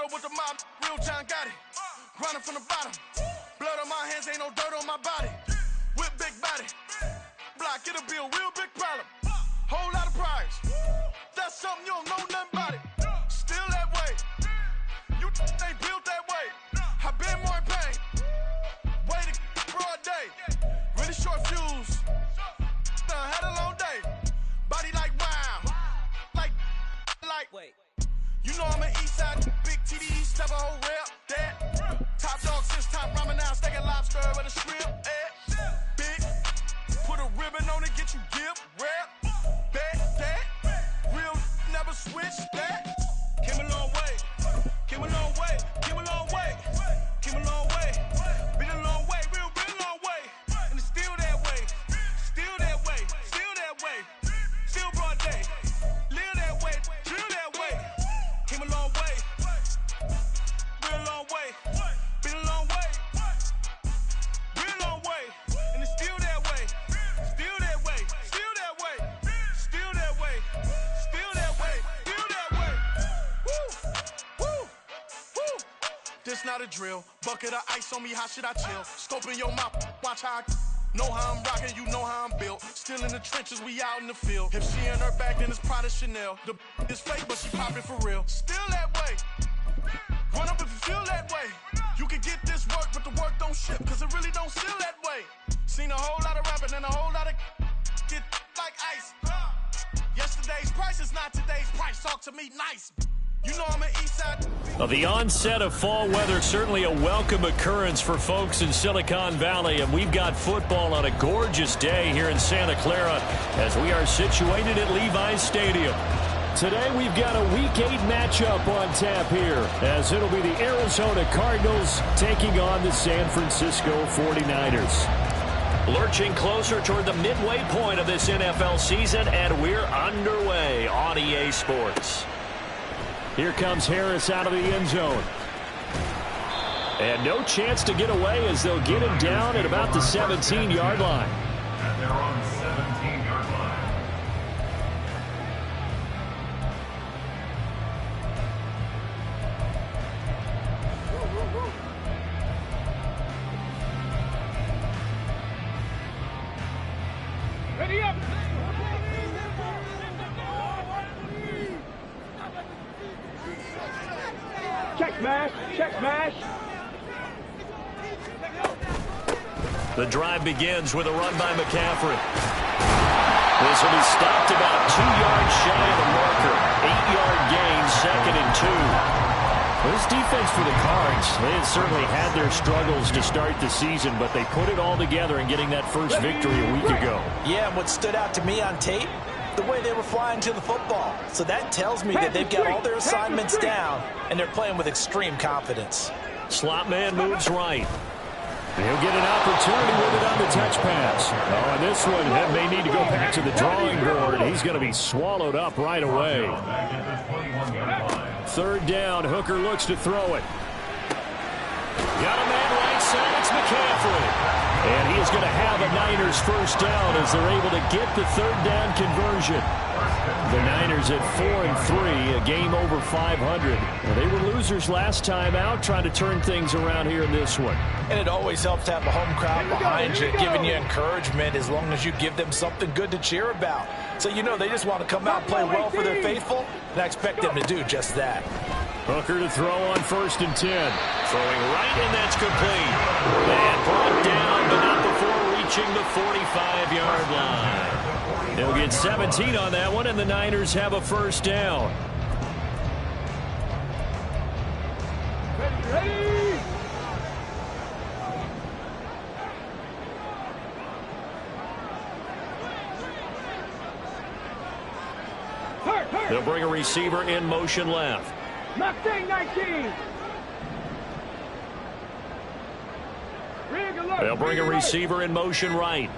Pull up with the mob, real John got it. Grinding from the bottom. Blood on my hands, ain't no dirt on my body. Whip big body. Block, it'll be a real big problem. Whole lot of prize. That's something you don't know nothing about it. Still that way. You ain't built that way. I been more in pain. Way to broad day. Really short fuse. Had a long day. Body like wow. Like. Wait. You know I'm an east side. Big TD, step a whole rep. That. Top dog since top ramen now. Steak and lobster with a shrimp. Big. Put a ribbon on it, get you give. Rep. Bet that. Real never switch that. Came a long way. Came a long way. Came a long way. Came a long way. Been a long way. Real long way. And it's still that way. Still that way. Still that way. Still broad day. Live that way. Chill that way. Came a long way. Real long way. Been a long way. Real long way. And it's still that way. Still that way. Still that way. Still that way. Still that way. Still that way. Woo. Woo. Woo. This not a drill. Bucket of ice on me, how should I chill? Scope in your mouth, watch how I know how I'm rocking, you know how I'm built. Still in the trenches, we out in the field. If she in her back, then it's Prada Chanel. The is fake, but she poppin' for real. Still that way. Run up if you feel that way. You can get this work, but the work don't ship, cause it really don't feel that way. Seen a whole lot of rapping and a whole lot of get like ice. Yesterday's price is not today's price. Talk to me nice. You know I'm an east side. Well, the onset of fall weather, certainly a welcome occurrence for folks in Silicon Valley, and we've got football on a gorgeous day here in Santa Clara as we are situated at Levi's Stadium. Today we've got a Week 8 matchup on tap here, as it'll be the Arizona Cardinals taking on the San Francisco 49ers. Lurching closer toward the midway point of this NFL season, and we're underway on EA Sports. Here comes Harris out of the end zone. And no chance to get away as they'll get him down at about the 17-yard line. And they're on the 17-yard line. Ready up! Check smash! Check smash! The drive begins with a run by McCaffrey. This will be stopped about 2 yards shy of the marker. 8-yard gain, 2nd and 2. Well, this defense for the Cards, they had certainly had their struggles to start the season, but they put it all together in getting that first victory a week ago. Yeah, and what stood out to me on tape, the way they were flying to the football. So that tells me that they've got all their assignments down, and they're playing with extreme confidence. Slot man moves right. He'll get an opportunity with it on the touch pass. Oh, and this one may need to go back to the drawing board. He's going to be swallowed up right away. 3rd down, Hooker looks to throw it. Got a man right side, it's McCaffrey. And he is going to have a Niners first down as they're able to get the 3rd down conversion. The Niners at 4-3, a game over 500. Well, they were losers last time out, trying to turn things around here in this one. And it always helps to have a home crowd behind you, giving you encouragement as long as you give them something good to cheer about. So you know they just want to come out and play well for their faithful, and I expect them to do just that. Hooker to throw on 1st and 10. Throwing right, and that's complete. And brought down, but not before reaching the 45-yard line. They'll get 17 on that one, and the Niners have a first down. Ready! They'll bring a receiver in motion left. Mustang 19! They'll bring a receiver in motion right.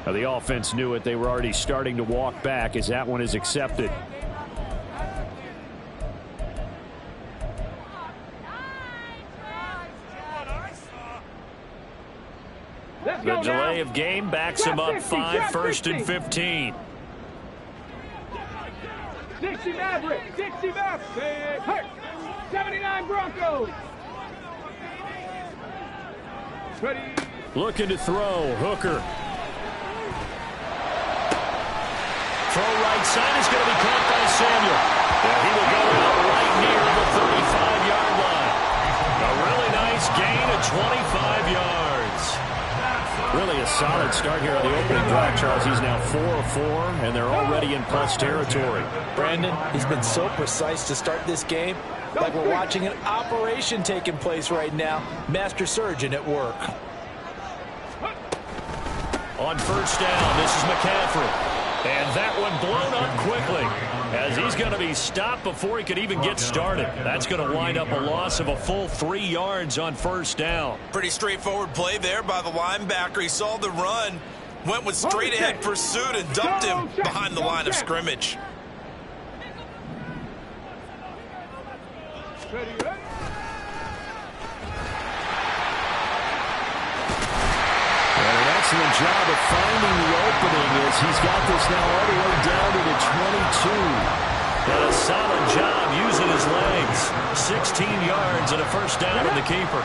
Now the offense knew it. They were already starting to walk back as that one is accepted. The delay of game backs him up 5, 1st and 15. Dixie Maverick. Dixie Maverick. Hurt. 79 Broncos. Ready. Looking to throw. Hooker. Throw right side is going to be caught by Samuel. And he will go out right near the 35-yard line. A really nice gain of 25 yards. Really a solid start here on the opening drive, Charles. He's now 4 of 4, and they're already in plus territory. Brandon, he's been so precise to start this game, like we're watching an operation taking place right now. Master surgeon at work. On first down, this is McCaffrey. And that one blown up quickly as he's going to be stopped before he could even get started. That's going to wind up a loss of a full 3 yards on first down. Pretty straightforward play there by the linebacker. He saw the run, went with straight-ahead pursuit, and dumped him behind the line of scrimmage. Excellent job of finding the opening as he's got this now all the way down to the 22. And a solid job using his legs. 16 yards and a first down on the keeper.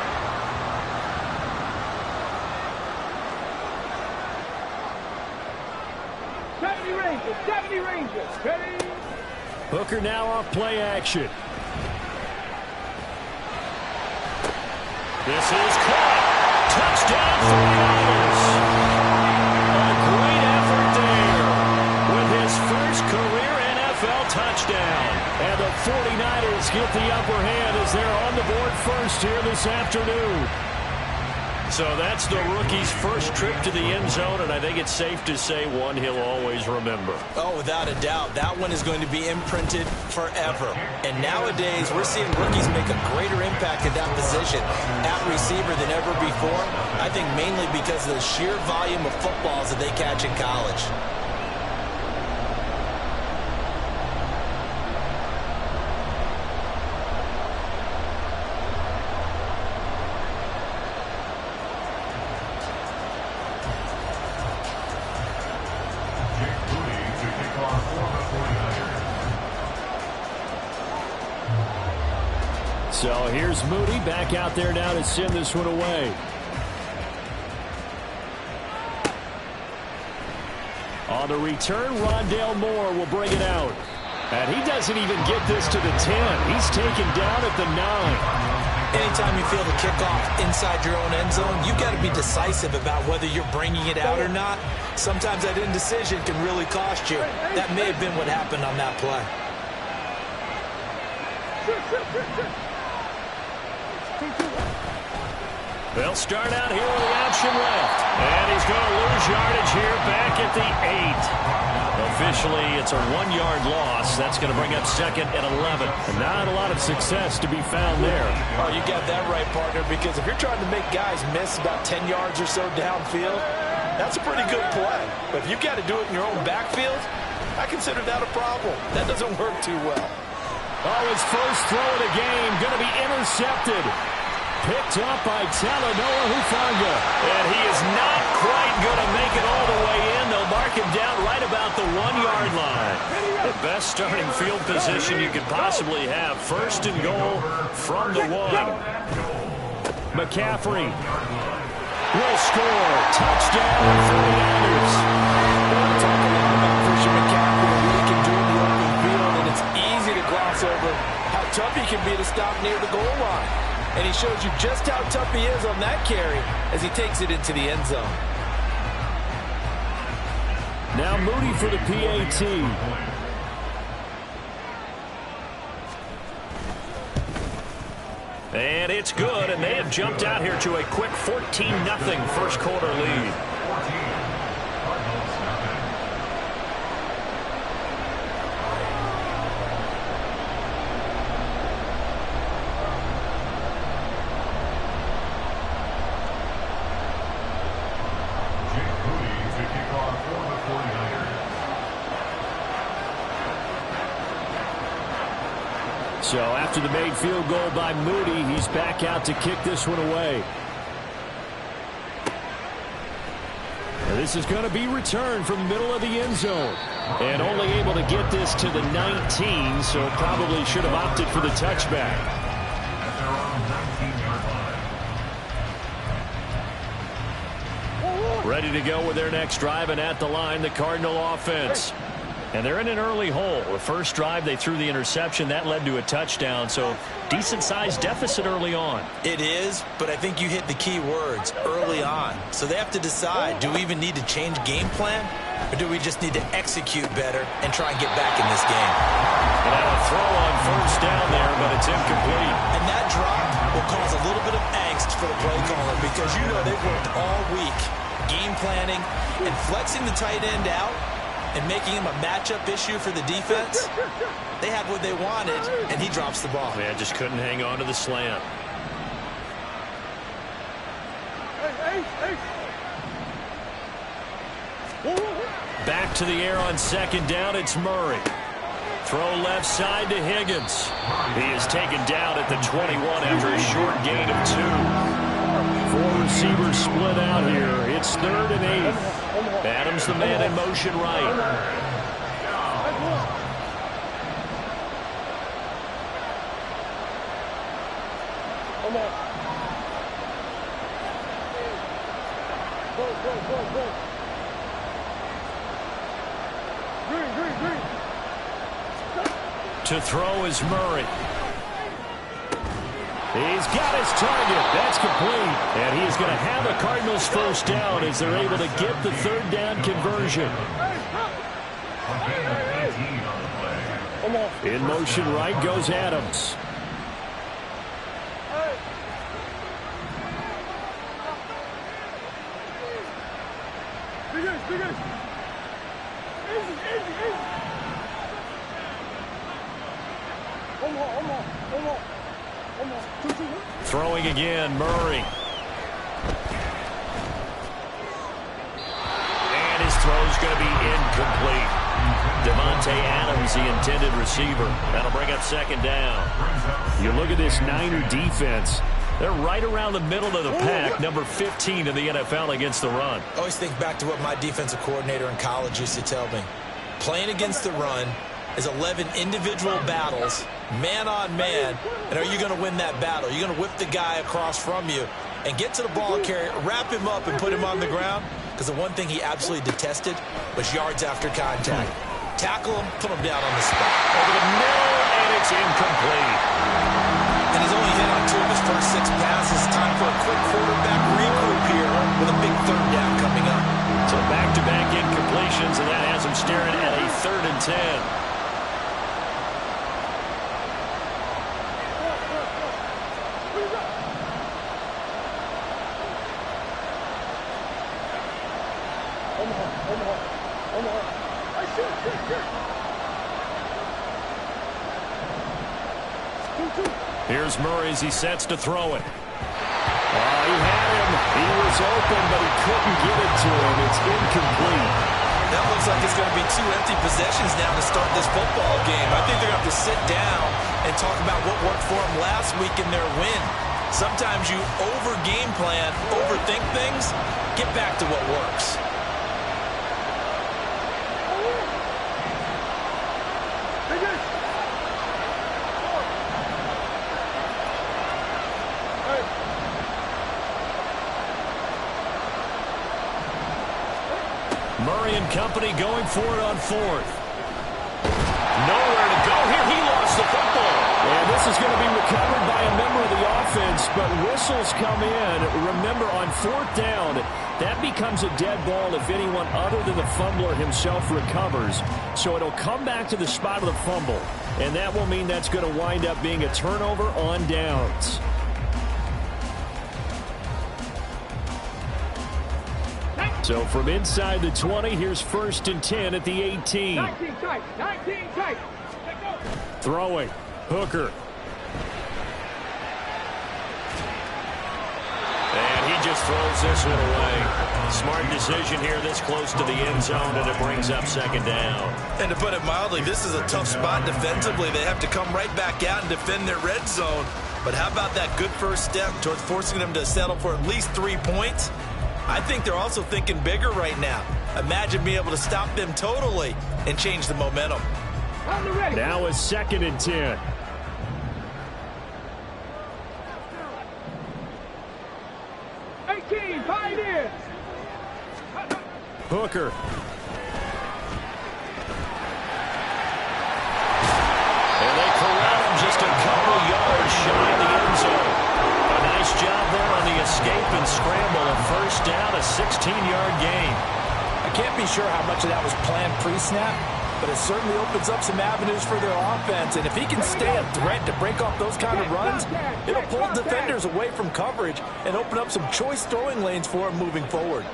Hooker now off play action. This is caught. Touchdown 49ers. A great effort there with his first career NFL touchdown. And the 49ers get the upper hand as they're on the board first here this afternoon. So that's the rookie's first trip to the end zone, and I think it's safe to say one he'll always remember. Oh, without a doubt. That one is going to be imprinted forever. And nowadays, we're seeing rookies make a greater impact at that position at receiver than ever before. I think mainly because of the sheer volume of footballs that they catch in college. So here's Moody back out there now to send this one away. On the return, Rondale Moore will bring it out. And he doesn't even get this to the 10. He's taken down at the 9. Anytime you feel the kickoff inside your own end zone, you've got to be decisive about whether you're bringing it out or not. Sometimes that indecision can really cost you. That may have been what happened on that play. They'll start out here with the option left. And he's going to lose yardage here back at the 8. Officially, it's a 1-yard loss. That's going to bring up second and 11. And not a lot of success to be found there. Oh, you got that right, partner, because if you're trying to make guys miss about 10 yards or so downfield, that's a pretty good play. But if you've got to do it in your own backfield, I consider that a problem. That doesn't work too well. Oh, his first throw of the game going to be intercepted. Picked up by Talanoa Hufanga. And he is not quite going to make it all the way in. They'll mark him down right about the 1-yard line. The best starting field position you could possibly have. First and goal from the 1. McCaffrey will score. Touchdown 49ers. We're talking a lot about Christian McCaffrey and what he can do in the open field, and it's easy to gloss over how tough he can be to stop near the goal line. And he shows you just how tough he is on that carry as he takes it into the end zone. Now Moody for the PAT. And it's good, and they have jumped out here to a quick 14-0 first quarter lead. So after the made field goal by Moody, he's back out to kick this one away. And This is going to be returned from the middle of the end zone. And only able to get this to the 19, so probably should have opted for the touchback. Ready to go with their next drive, and at the line, the Cardinal offense. And they're in an early hole. The first drive, they threw the interception. That led to a touchdown, so decent-sized deficit early on. It is, but I think you hit the key words, early on. So they have to decide, do we even need to change game plan, or do we just need to execute better and try and get back in this game? And now a throw on first down there, but it's incomplete. And that drop will cause a little bit of angst for the play caller because you know they've worked all week game planning and flexing the tight end out and making him a matchup issue for the defense. They had what they wanted, and he drops the ball. Man, just couldn't hang on to the slant. Back to the air on second down. It's Murray. Throw left side to Higgins. He is taken down at the 21 after a short gain of 2. 4 receivers split out here. It's 3rd and 8. Adams the man in motion right. To throw is Murray. He's got his target. That's complete. And he is going to have a Cardinals first down as they're able to get the 3rd down conversion. In motion right goes Adams. Throwing again, Murray. And his throw's going to be incomplete. Devontae Adams, the intended receiver. That'll bring up 2nd down. You look at this Niner defense. They're right around the middle of the pack, number 15 in the NFL against the run. I always think back to what my defensive coordinator in college used to tell me. Playing against the run is 11 individual battles, man on man, and are you going to win that battle? You're going to whip the guy across from you and get to the ball carrier, wrap him up, and put him on the ground, because the one thing he absolutely detested was yards after contact. Tackle him, put him down on the spot. Over the middle, and it's incomplete. And he's only hit on 2 of his first 6 passes. Time for a quick quarterback regroup here with a big 3rd down coming up. So back-to-back incompletions, and that has him staring at a 3rd and 10. Here's Murray as he sets to throw it. He had him. He was open, but he couldn't get it to him. It's incomplete. That looks like it's going to be 2 empty possessions now to start this football game. I think they're going to have to sit down and talk about what worked for them last week in their win. Sometimes you over-game plan, overthink things, get back to what works. Murray and company going for it on 4th. Nowhere to go here. He lost the football. And this is going to be recovered by a member of the offense, but whistles come in. Remember, on 4th down, that becomes a dead ball if anyone other than the fumbler himself recovers. So it'll come back to the spot of the fumble, and that will mean that's going to wind up being a turnover on downs. So from inside the 20, here's 1st and 10 at the 18. 19 tight, 19 tight. Throwing, Hooker. And he just throws this one away. Smart decision here this close to the end zone, and it brings up 2nd down. And to put it mildly, this is a tough spot defensively. They have to come right back out and defend their red zone. But how about that good first step towards forcing them to settle for at least 3 points? I think they're also thinking bigger right now. Imagine being able to stop them totally and change the momentum. Now a 2nd and 10. Hooker. And they corral him just a couple yards shy of the end zone. A nice job there on the escape and scramble. A first down, a 16-yard gain. I can't be sure how much of that was planned pre-snap, but it certainly opens up some avenues for their offense. And if he can stay a threat to break off those kind of runs, it'll pull defenders away from coverage and open up some choice throwing lanes for him moving forward.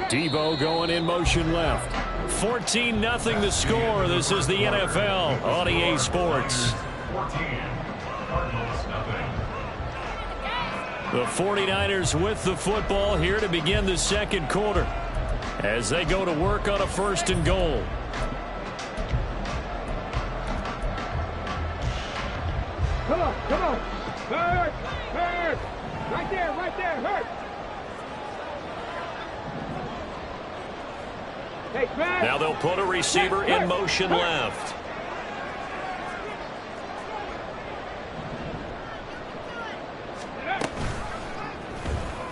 Debo going in motion left. 14-0 the score. This is the NFL on EA Sports. 14. Cardinals, nothing. The 49ers with the football here to begin the 2nd quarter as they go to work on a 1st and goal. Come on. Hurt. Right there, hurt. Now they'll put a receiver in motion left.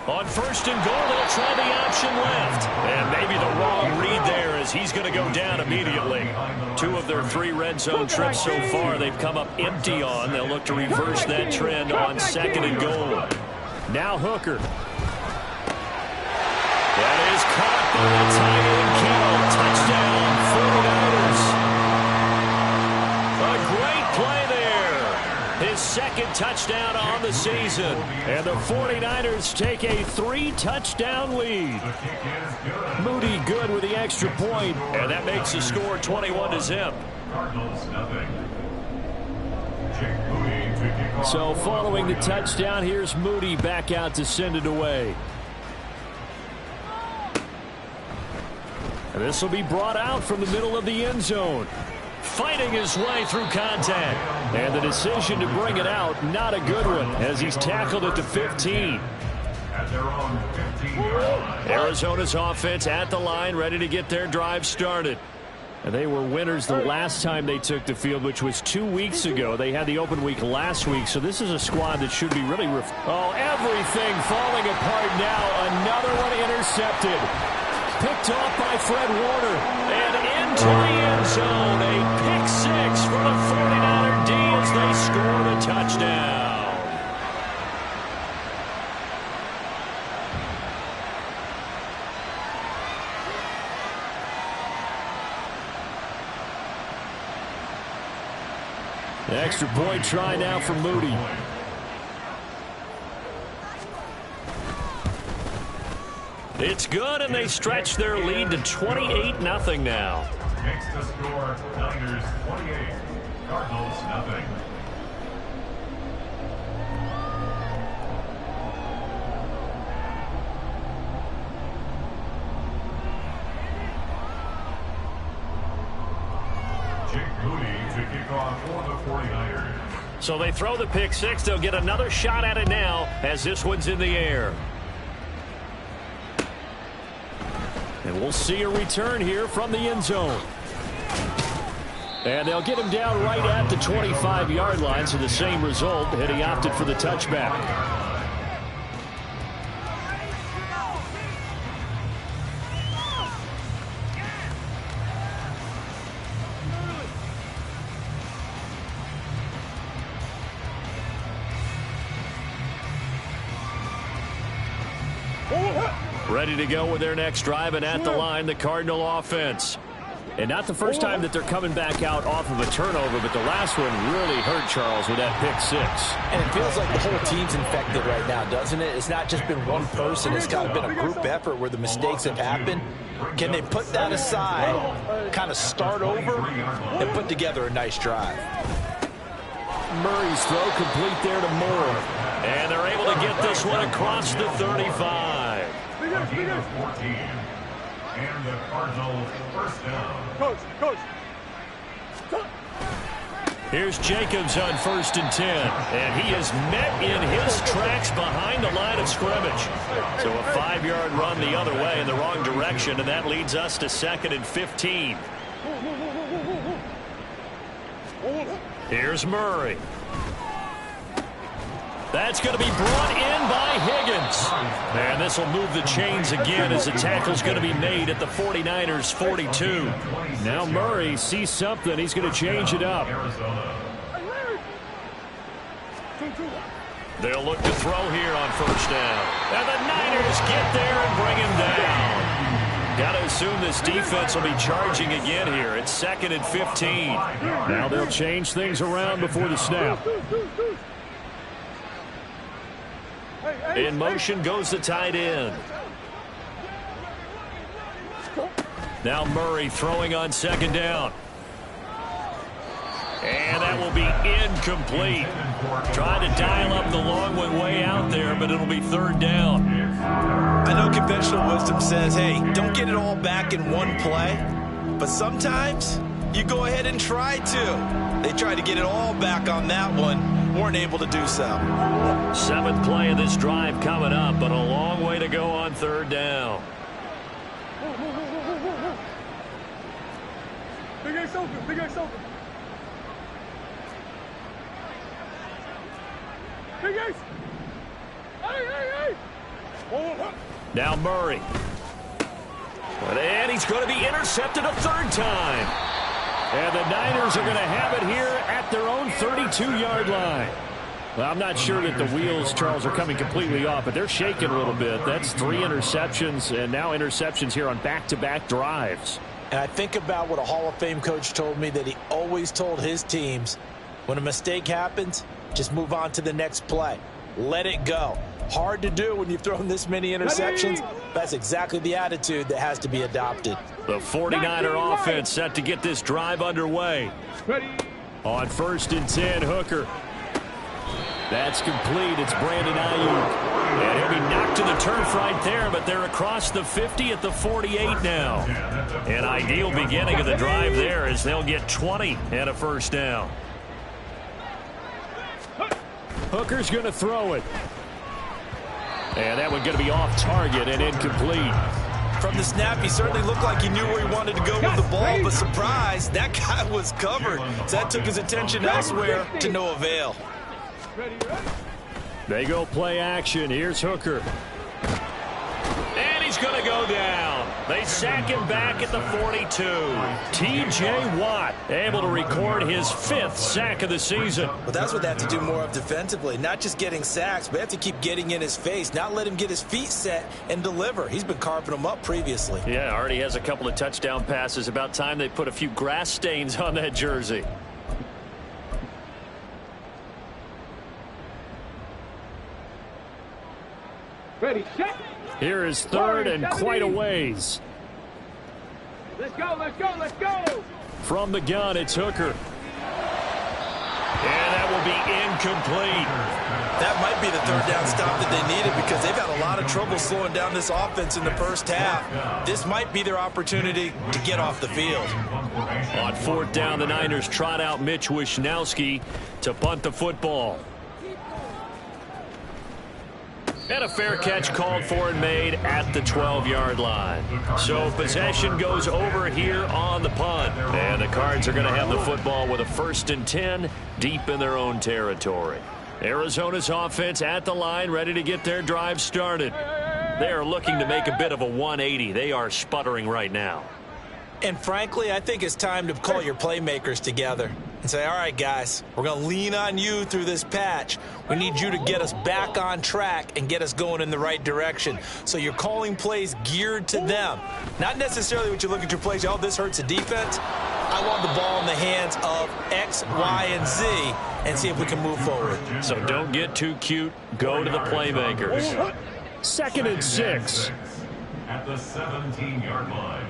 On 1st and goal, they'll try the option left. And maybe the wrong read there as he's going to go down immediately. 2 of their 3 red zone trips so far they've come up empty on. They'll look to reverse that trend on 2nd and goal. Now Hooker. That is caught by the tight end Kittle. Touchdown, 49ers. A great play there. His 2nd touchdown on the season. And the 49ers take a 3-touchdown lead. Moody good with the extra point. And that makes the score 21-0. Cardinals, nothing. So following the touchdown, here's Moody back out to send it away. And this will be brought out from the middle of the end zone. Fighting his way through contact. And the decision to bring it out, not a good one, as he's tackled at the 15. At their own 15-yard line. Arizona's offense at the line, ready to get their drive started. And they were winners the last time they took the field, which was 2 weeks ago. They had the open week last week, so this is a squad that should be really... everything falling apart now. Another one intercepted. Picked off by Fred Warner. And into the end zone. A pick 6 for the 49er D as they score the touchdown. Extra point try now for Moody. It's good, and they stretch their lead to 28-0 now. Makes the score Niners 28, Cardinals nothing. So they throw the pick 6. They'll get another shot at it now as this one's in the air. And we'll see a return here from the end zone. And they'll get him down right at the 25-yard line, so the same result, and he opted for the touchback. Ready to go with their next drive, and at the line, the Cardinal offense. And not the first time that they're coming back out off of a turnover, but the last one really hurt Charles with that pick 6. And it feels like the whole team's infected right now, doesn't it? It's not just been one person. It's kind of been a group effort where the mistakes have happened. Can they put that aside, kind of start over, and put together a nice drive? Murray's throw complete there to Moore. And they're able to get this one across the 35. A gain of 14. And the Cardinals first down. Coach. Here's Jacobs on 1st and 10. And he is met in his tracks behind the line of scrimmage. So a 5-yard run the other way in the wrong direction, and that leads us to 2nd and 15. Here's Murray. That's going to be brought in by Higgins. And this will move the chains again as the tackle's going to be made at the 49ers' 42. Now Murray sees something. He's going to change it up. They'll look to throw here on 1st down. And the Niners get there and bring him down. Got to assume this defense will be charging again here. It's 2nd and 15. Now they'll change things around before the snap. In motion goes the tight end. Now Murray throwing on 2nd down. And that will be incomplete. Trying to dial up the long one way out there, but it'll be 3rd down. I know conventional wisdom says, hey, don't get it all back in one play. But sometimes you go ahead and try to. They tried to get it all back on that one. Weren't able to do so. 7th play of this drive coming up, but a long way to go on 3rd down. Big Ace open, Big Ace open. Big Ace! Hey! Now Murray. And he's going to be intercepted a 3rd time. And the Niners are going to have it here at their own 32-yard line. Well, I'm not sure that the wheels, Charles, are coming completely off, but they're shaking a little bit. That's 3 interceptions, and now interceptions here on back-to-back drives. And I think about what a Hall of Fame coach told me that he always told his teams, when a mistake happens, just move on to the next play. Let it go. Hard to do when you've thrown this many interceptions. That's exactly the attitude that has to be adopted. The 49er offense set to get this drive underway. On 1st and 10, Hooker. That's complete. It's Brandon Ayuk. And he'll be knocked to the turf right there, but they're across the 50 at the 48 now. An ideal beginning of the drive there as they'll get 20 and a 1st down. Hooker's going to throw it. And that one going to be off target and incomplete. From the snap, he certainly looked like he knew where he wanted to go with the ball, but surprise, that guy was covered. So that took his attention elsewhere to no avail. They go play action. Here's Hooker. And he's going to go down. They sack him back at the 42. T.J. Watt able to record his 5th sack of the season. Well, that's what they have to do more of defensively. Not just getting sacks, but they have to keep getting in his face. Not let him get his feet set and deliver. He's been carving them up previously. Yeah, already has a couple of touchdown passes. About time they put a few grass stains on that jersey. Ready, set. Here is 3rd and quite a ways. Let's go. From the gun, it's Hooker. And that will be incomplete. That might be the 3rd down stop that they needed because they've had a lot of trouble slowing down this offense in the 1st half. This might be their opportunity to get off the field. On 4th down, the Niners trot out Mitch Wishnowsky to punt the football. And a fair catch called for and made at the 12-yard line. So possession goes over here on the punt. And the Cards are going to have the football with a 1st and 10 deep in their own territory. Arizona's offense at the line, ready to get their drive started. They are looking to make a bit of a 180. They are sputtering right now. And frankly, I think it's time to call your playmakers together and say, all right, guys, we're going to lean on you through this patch. We need you to get us back on track and get us going in the right direction. So you're calling plays geared to them. Not necessarily what you look at your plays, oh, this hurts the defense. I want the ball in the hands of X, Y, and Z and see if we can move forward. So don't get too cute. Go to the playmakers. 2nd and 6. At the 17-yard line.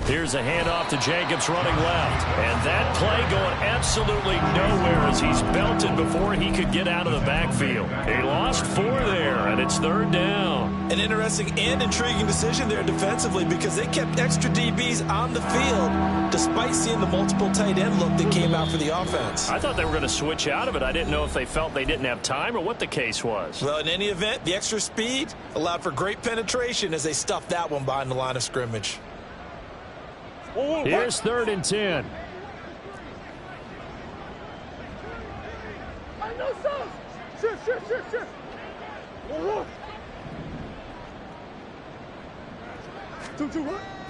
Here's a handoff to Jacobs running left. And that play going absolutely nowhere as he's belted before he could get out of the backfield. He lost 4 there, and it's 3rd down. An interesting and intriguing decision there defensively because they kept extra DBs on the field despite seeing the multiple tight end look that came out for the offense. I thought they were going to switch out of it. I didn't know if they felt they didn't have time or what the case was. Well, in any event, the extra speed allowed for great penetration as they stuffed that one behind the line of scrimmage. Here's 3rd and 10.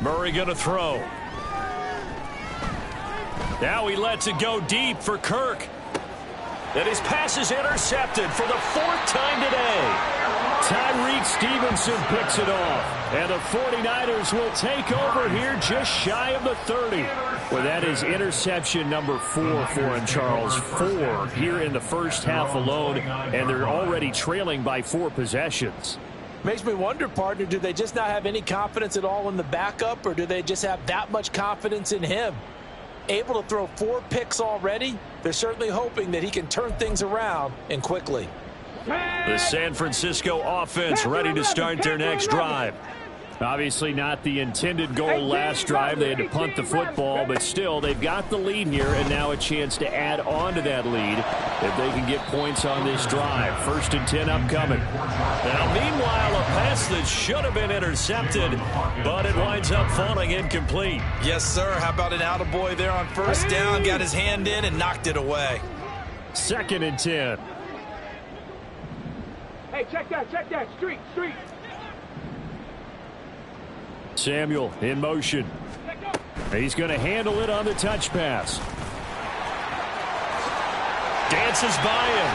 Murray going to throw. Now he lets it go deep for Kirk. And his pass is intercepted for the 4th time today. Tyreek Stevenson picks it off. And the 49ers will take over here just shy of the 30. Well, that is interception number 4 for him, Charles. 4 here in the first half alone, and they're already trailing by 4 possessions. Makes me wonder, partner, do they just not have any confidence at all in the backup, or do they just have that much confidence in him? Able to throw 4 picks already, they're certainly hoping that he can turn things around and quickly. The San Francisco offense ready to start their next drive. Obviously not the intended goal last drive. They had to punt the football, but still they've got the lead here, and now a chance to add on to that lead if they can get points on this drive. 1st and 10 upcoming. Now meanwhile, a pass that should have been intercepted, but it winds up falling incomplete. Yes, sir. How about an attaboy there on 1st down? Got his hand in and knocked it away. 2nd and 10. Hey, check that. Street. Samuel in motion. He's going to handle it on the touch pass. Dances by him.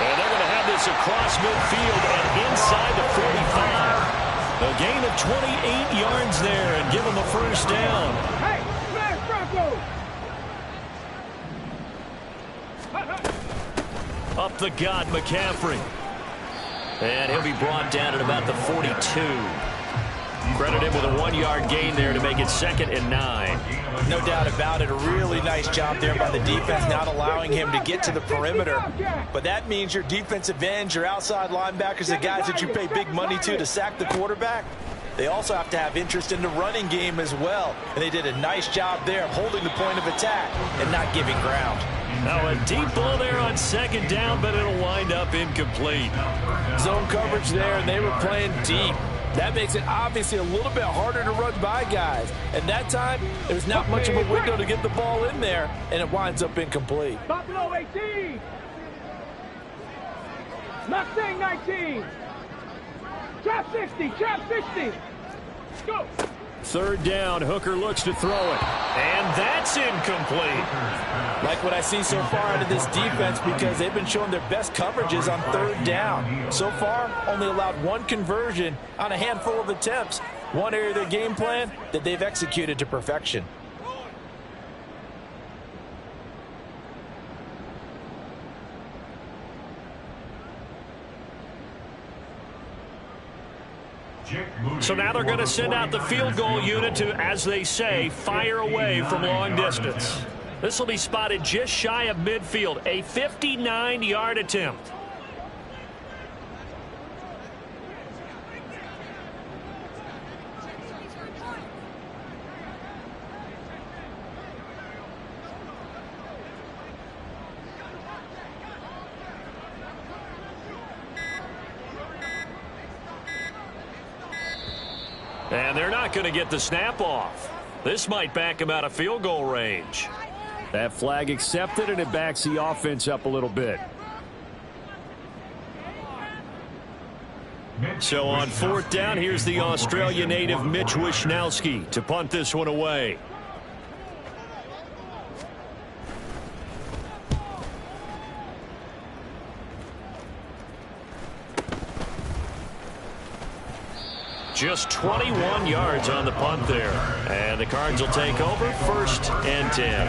And they're going to have this across midfield and inside the 45. A gain of 28 yards there and give him a 1st down. Hey, smash Broncos! Up the gut, McCaffrey. And he'll be brought down at about the 42. Credit him with a 1-yard gain there to make it 2nd and 9. No doubt about it. A really nice job there by the defense, not allowing him to get to the perimeter. But that means your defensive ends, your outside linebackers, the guys that you pay big money to sack the quarterback, they also have to have interest in the running game as well. And they did a nice job there of holding the point of attack and not giving ground. Now a deep ball there on 2nd down, but it'll wind up incomplete. Zone coverage there, and they were playing deep. That makes it obviously a little bit harder to run by guys. And that time, there's not much of a window to get the ball in there, and it winds up incomplete. Buffalo 18. Mustang 19. Trap 60. Go. 3rd down, Hooker looks to throw it. And that's incomplete. Like what I see so far out of this defense because they've been showing their best coverages on 3rd down. So far, only allowed 1 conversion on a handful of attempts. One area of their game plan that they've executed to perfection. So now they're going to send out the field goal unit to, as they say, fire away from long distance. This will be spotted just shy of midfield, a 59-yard attempt. And they're not going to get the snap off. This might back him out of field goal range. That flag accepted, and it backs the offense up a little bit. So on 4th down, here's the Australia native Mitch Wishnowsky to punt this one away. Just 21 yards on the punt there. And the Cards will take over 1st and 10.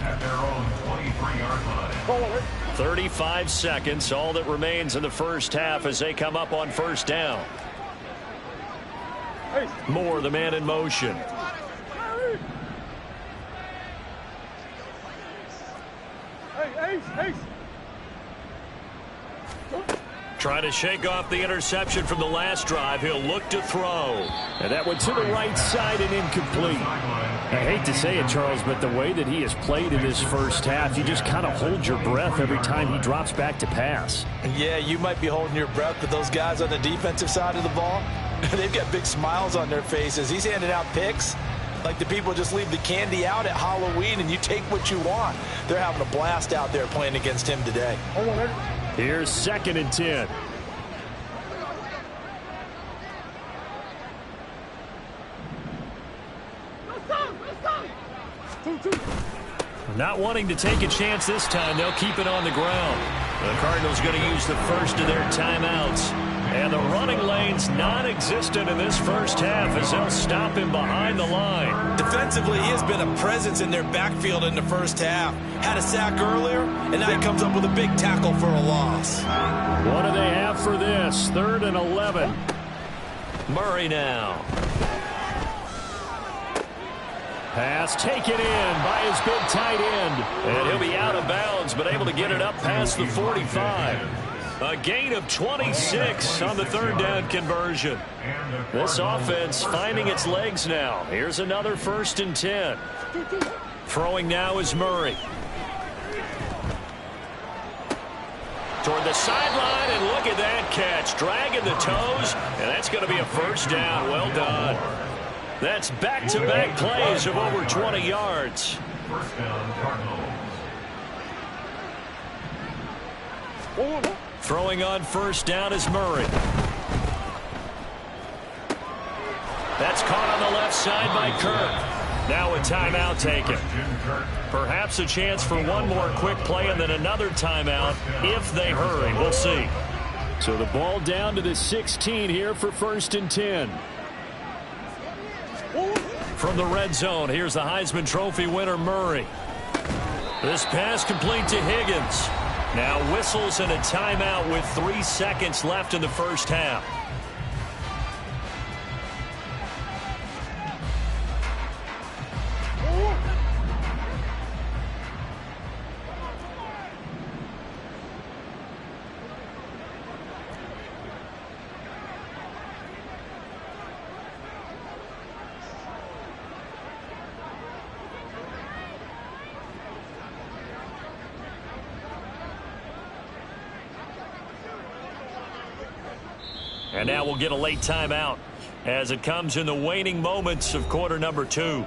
At their own 23-yard line. 35 seconds, all that remains in the first half as they come up on 1st down. Moore, the man in motion. Trying to shake off the interception from the last drive. He'll look to throw. And that went to the right side and incomplete. I hate to say it, Charles, but the way that he has played in this first half, you just kind of hold your breath every time he drops back to pass. Yeah, you might be holding your breath, but those guys on the defensive side of the ball, they've got big smiles on their faces. He's handing out picks like the people just leave the candy out at Halloween and you take what you want. They're having a blast out there playing against him today. Here's 2nd and 10. Not wanting to take a chance this time, they'll keep it on the ground. The Cardinals going to use the first of their timeouts. And the running lane's non-existent in this first half as they'll stop him behind the line. Defensively, he has been a presence in their backfield in the first half. Had a sack earlier, and now he comes up with a big tackle for a loss. What do they have for this? 3rd and 11. Murray now. Pass taken in by his big tight end. And he'll be out of bounds, but able to get it up past the 45. A gain of 26 on the 3rd down conversion. This offense finding its legs now. Here's another 1st and 10. Throwing now is Murray. Toward the sideline, and look at that catch. Dragging the toes, and that's going to be a 1st down. Well done. That's back-to-back plays of over 20 yards. 1st down, Cardinals. Throwing on 1st down is Murray. That's caught on the left side by Kirk. Now a timeout taken. Perhaps a chance for one more quick play and then another timeout if they hurry. We'll see. So the ball down to the 16 here for 1st and 10. From the red zone, here's the Heisman Trophy winner, Murray. This pass complete to Higgins. Now whistles and a timeout with 3 seconds left in the first half. And now we'll get a late timeout as it comes in the waning moments of quarter number 2.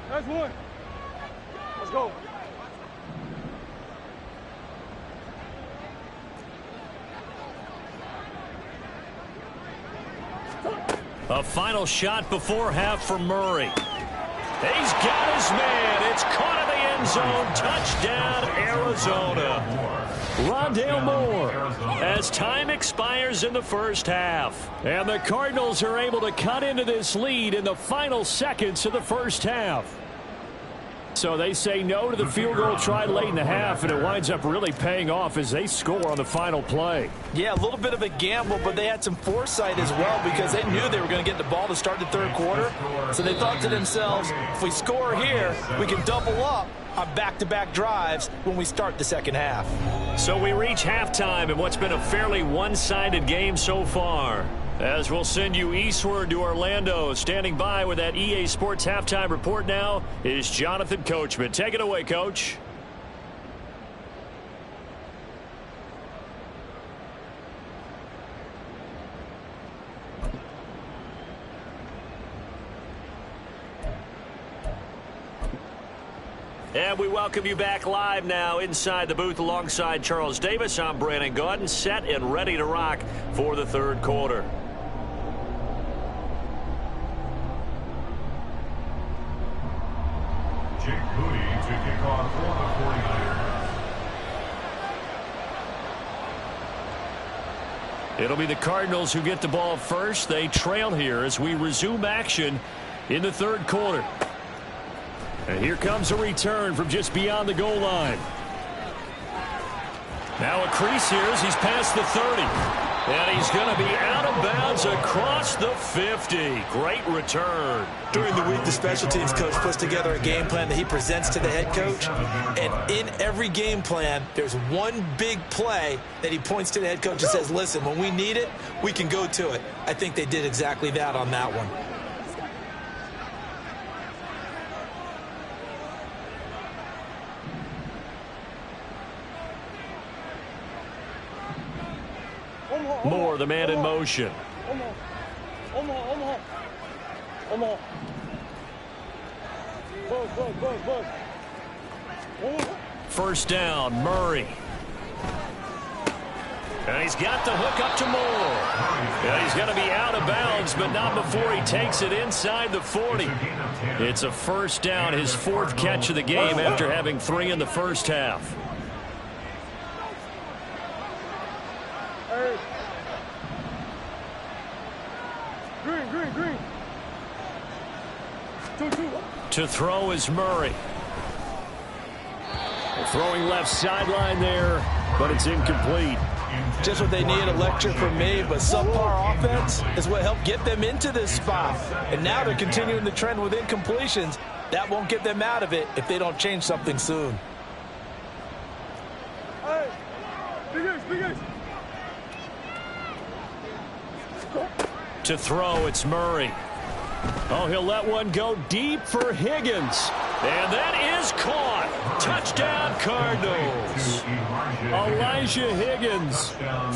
That's one. Let's go. A final shot before half for Murray. He's got his man. It's caught in the end zone. Touchdown, Arizona. Rondale Moore as time expires in the first half. And the Cardinals are able to cut into this lead in the final seconds of the first half. So they say no to the field goal try late in the half, and it winds up really paying off as they score on the final play. Yeah, a little bit of a gamble, but they had some foresight as well because they knew they were going to get the ball to start the 3rd quarter. So they thought to themselves, if we score here, we can double up on back-to-back drives when we start the 2nd half. So we reach halftime in what's been a fairly one-sided game so far. As we'll send you eastward to Orlando. Standing by with that EA Sports halftime report now is Jonathan Coachman. Take it away, Coach. And we welcome you back live now inside the booth alongside Charles Davis. I'm Brandon Gaudin, set and ready to rock for the 3rd quarter. To kick off for the 49ers. It'll be the Cardinals who get the ball first. They trail here as we resume action in the 3rd quarter. And here comes a return from just beyond the goal line. Now a crease here as he's past the 30. And he's going to be out of bounds across the 50. Great return. During the week, the special teams coach puts together a game plan that he presents to the head coach. And in every game plan, there's one big play that he points to the head coach and says, listen, when we need it, we can go to it. I think they did exactly that on that one. Moore, the man in motion. First down, Murray. And he's got the hook up to Moore. And he's going to be out of bounds, but not before he takes it inside the 40. It's a first down, his 4th catch of the game after having 3 in the first half. Green. To throw is Murray. Throwing left sideline there, but it's incomplete. Just what they need, a lecture from me, but subpar offense is what helped get them into this spot. And now they're continuing the trend with incompletions. That won't get them out of it if they don't change something soon. To throw, it's Murray. Oh, he'll let one go deep for Higgins. And that is caught. Touchdown, Cardinals. Elijah Higgins,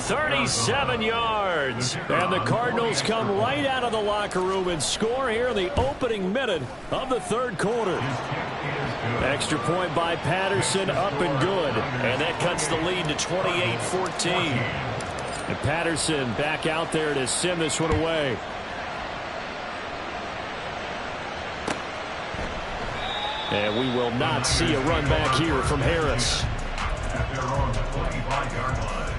37 yards. And the Cardinals come right out of the locker room and score here in the opening minute of the 3rd quarter. Extra point by Patterson, up and good. And that cuts the lead to 28-14. And Patterson back out there to send this one away. And we will not see a run back here from Harris. They're on the 25-yard line.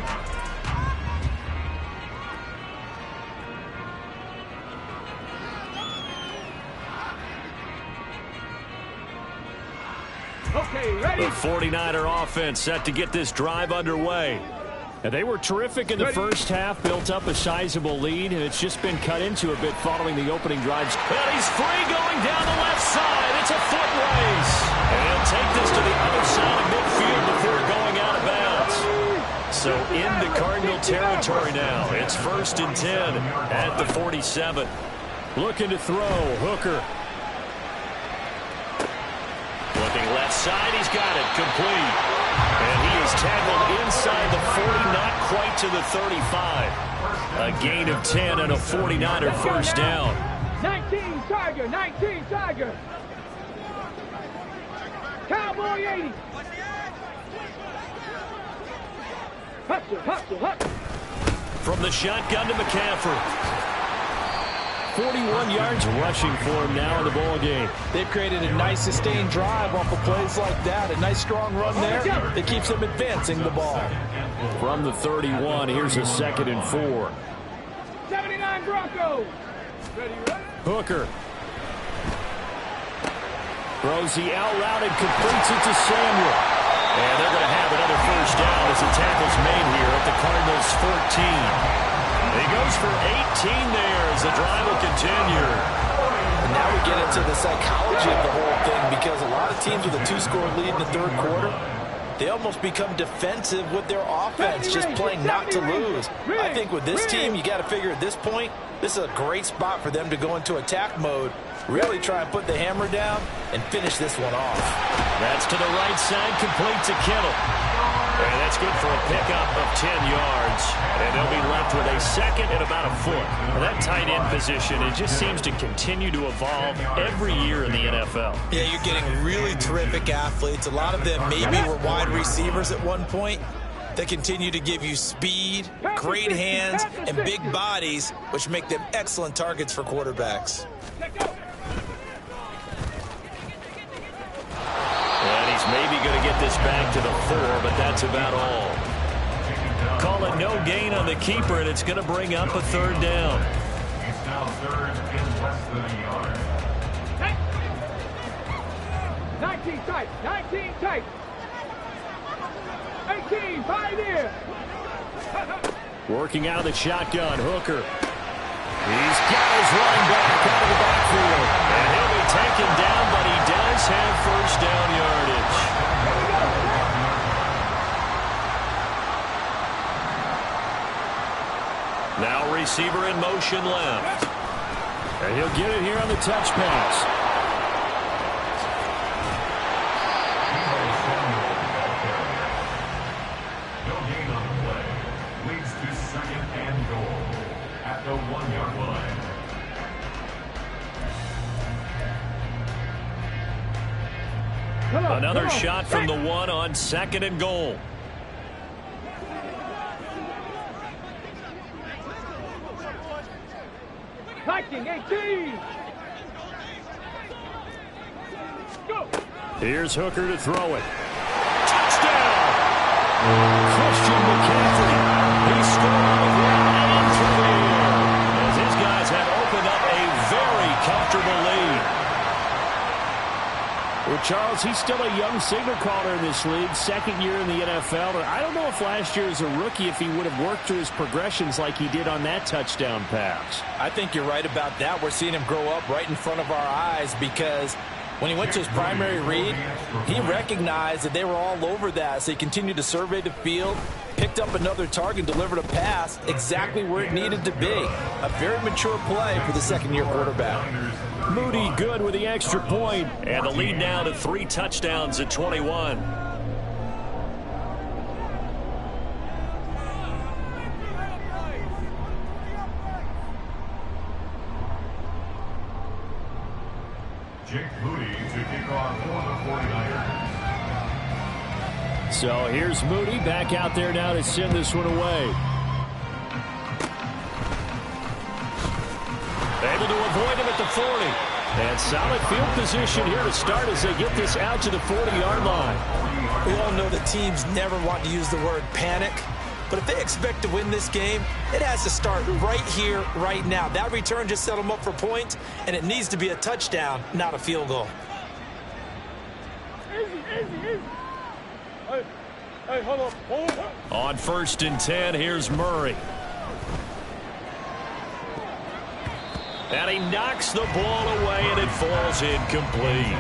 Okay, ready? The 49er offense set to get this drive underway. And they were terrific in the first half, built up a sizable lead, and it's just been cut into a bit following the opening drives. And he's free going down the left side. It's a foot race. And he'll take this to the other side of midfield before going out of bounds. So into Cardinal territory now. It's 1st and 10 at the 47. Looking to throw, Hooker. Looking left side, he's got it, complete. And he is tackled inside the 40, not quite to the 35. A gain of 10 and a 49er first down. 19 Tiger. Cowboy 80. Hustle. From the shotgun to McCaffrey. 41 yards rushing for him now in the ball game. They've created a nice sustained drive off of plays like that. A nice strong run there that keeps them advancing the ball. From the 31, here's a 2nd and 4. 79 Broncos. Ready? Hooker. Throws the out route and completes it to Samuel. And they're going to have another first down as the tackle's made here at the Cardinals' 14. He goes for 18 there as the drive will continue. And now we get into the psychology of the whole thing, because a lot of teams with a 2-score lead in the 3rd quarter, they almost become defensive with their offense, just playing not to lose. I think with this team, you got to figure at this point, this is a great spot for them to go into attack mode, really try and put the hammer down and finish this one off. That's to the right side, complete to Kittle. And that's good for a pickup of 10 yards. And they'll be left with a 2nd and about a foot. Well, that tight end position, it just seems to continue to evolve every year in the NFL. Yeah, you're getting really terrific athletes. A lot of them maybe were wide receivers at one point. They continue to give you speed, great hands, and big bodies, which make them excellent targets for quarterbacks. And he's maybe going to get this back to the 4, but that's about all. Call it no gain on the keeper, and it's going to bring up a 3rd down. It's now 3rd and less than a yard. 19 tight. 18. 18, 5 here. Working out of the shotgun, Hooker. He's got his running back out of the backfield. And he'll be taken down, but he does have first down yardage. Now receiver in motion left. And he'll get it here on the touch pass. No gain on the play. Leads to second and goal at the 1-yard line. Another shot from the 1 on second and goal. Hiking, 18. Go. Here's Hooker to throw it. Touchdown! Christian McCaffrey. He scored and through the air as his guys have opened up a very comfortable lead. Well, Charles, he's still a young signal caller in this league, second year in the NFL. And I don't know if last year as a rookie if he would have worked through his progressions like he did on that touchdown pass. I think you're right about that. We're seeing him grow up right in front of our eyes because when he went to his primary read, he recognized that they were all over that. So he continued to survey the field, picked up another target, delivered a pass exactly where it needed to be. A very mature play for the second-year quarterback. Moody good with the extra point, and the lead now to 3 touchdowns at 21. Jake Moody to kick off for the 49ers. So here's Moody back out there now to send this one away. Able to avoid him at the 40. And solid field position here to start as they get this out to the 40-yard line. We all know that teams never want to use the word panic. But if they expect to win this game, it has to start right here, right now. That return just set them up for points, and it needs to be a touchdown, not a field goal. Easy. Hey, hold up. On 1st and 10, here's Murray. And he knocks the ball away, and it falls incomplete.